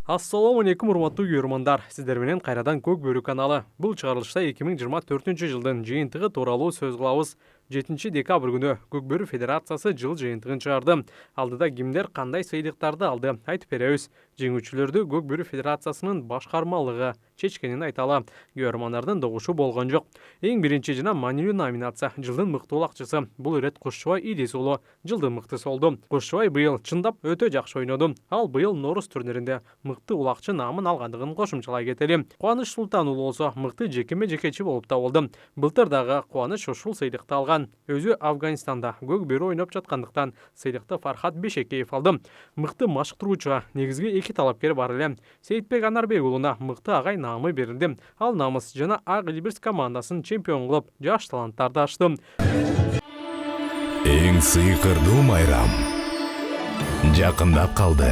Ассаламу алейкум, урматтуу көрөрмандар. Сиздер менен кайрадан Көк Бөрү каналы. Бул чыгарылышта 2024 жылдын жыйынтыгы тууралуу сөз кылабыз. 7 декабрь күнү Көк Бөрү Федерациясы жыл жыйынтыгын чыгарды. Алдыда кимдер кандай сыйлыктарды алды айтып беребиз. Жеңүүчүлөрдү Көк Бөрү Федерациясынын башкармалыгы чечкенин айталы. Көрөрмандардын добушу болгон жок. Эң биринчи жана маанилүү номинация жылдын мыкты улакчысы. Бул ирет Кушчубай Идис уулу жылдын мыктысы болду. Кушчубай быйыл чындап өтө жакшы ойноду. Ал быйыл Норус турниринде мыкты улакчы наамын алгандыгын кошумчалай кетели. Кубаныч Султан уулу болсо мыкты жекеме-жекечи болуп табылды. Былтыр дагы Кубаныч ушул сыйлыкты алган. Өзү Афганистанда Көк Бөрү ойноп жаткандыктан сыйлыкты Фархат Бешекеев алды. Мыкты машыктыруучуга негизги эки талапкер бар эле. Сейитбек Анарбек уулуна мыкты агай наамы берилди. Ал намыс жана Ак Илбирс командасынын чемпион кылып, жаш таланттарды ачты. Эң сыйкырдуу майрам жакындап калды.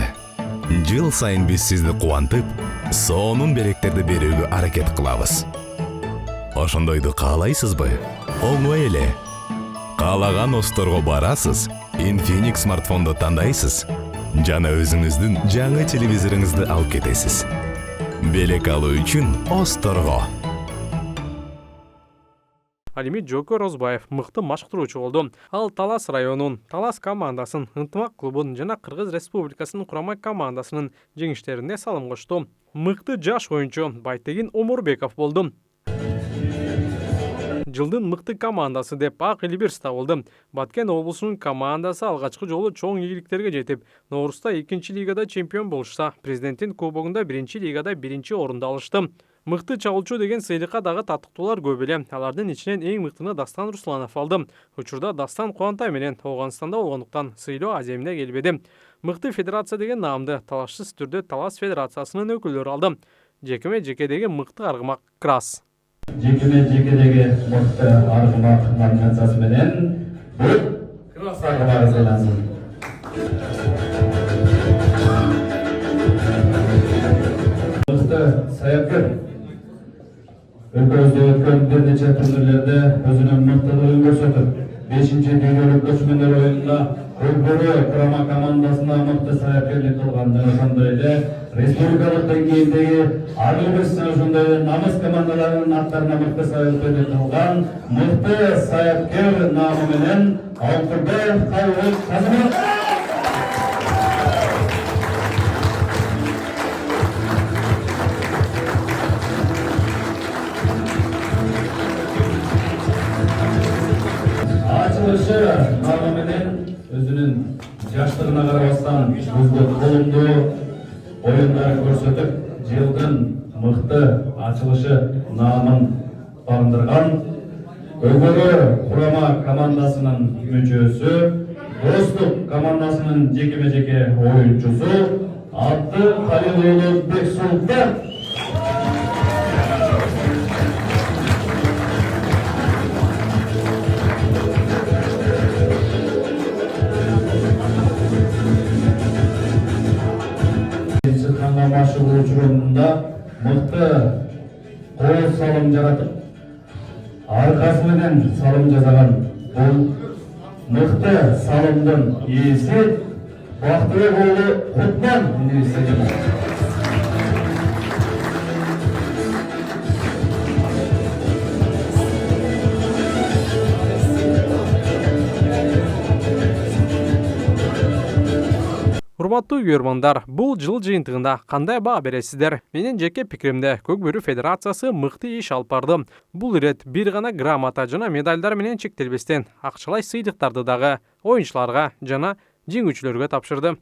Жыл сайын биз сизди кубантып, сонун беректерди берүүгө аракет кылабыз. Ошондойду каалайсызбы? Оңой эле. Каалаган осторго барасыз, Infinix смартфонду тандайсыз, жана өзүңүздүн жаңы телевизоруңузду алып кетесиз. Белек алуу үчүн Осторго. Алимит Жокор Розбаев мыкты машыктыруучу болду. Ал Талас районунун Талас командасынын, Ынтымак клубунун жана Кыргыз Республикасынын курама командасынын жеңиштерине салым кошту. Мыкты жаш оюнчу Байтегин Омурбеков болду. Жылдын мыкты командасы деп Ак Илбирс табылды. Баткен облусунун командасы алгачкы жолу чоң ийгиликтерге жетип, Норуста 2 лигада чемпион болушса, президенттин кубогунда 1 лигада 1 орунду алышты. Мыкты чабуулчу деген сыйлыкка дагы татыктуулар көп эле. Алардын ичинен эң мыктыны Дастан Русланов алды. Учурда Дастан Кубантай менен Ооганстанда болгондуктан сыйлоо аземине келбеди. Мыкты федерация деген наамды талашсыз түрдө Талас Федерациясынын өкүлдөрү алды. Жекеме-жекедеги мыкты аргымак Крас. Жекеме-жекедеги мыкты аргымак номинациясы менен Крас аргымагы сыйлансын. Мыкты саяпкер өлкөбүздө өткөн бир нече турнирлерде өзүнүн мыктылыгын көрсөтүп, 5-дүйнөлүк көчмөндөр оюнунда Көк Бөрү курама командасына мыкты саяпкерлик кылган жана ошондой эле республикалык деңгээлдеги Ак Илбирс ошондой эле намыс командаларынын аттарына мыкты саяпкерлик кылган мыкты саяпкер наамы менен Алтынбек Казымов. Ачылышы наамы менен өзүнүн жаштыгына карабастан өзгө колумдуу оюндар көрсөтүп, жылдын мыкты ачылышы наамын багындырган Көк Бөрү курама командасынын мүчөсү, Достук командасынын жекеме-жеке оюнчусу Абдыкалил уулу Бексултан. Машыгуу учурунда мыкты кол салым жаратып, аркасы менен салым жасаган бул мыкты салымдын ээси Бактыбек уулу Кутман университети. Урматтуу көрөрмандар, бул жыл жыйынтыгында кандай баа бересиздер? Менин жеке пикиримде Көк Бөрү Федерациясы мыкты иш алып барды. Бул ирет бир гана грамота жана медальдар менен чектелбестен, акчалай сыйлыктарды дагы оюнчуларга жана жеңүүчүлөргө тапшырды.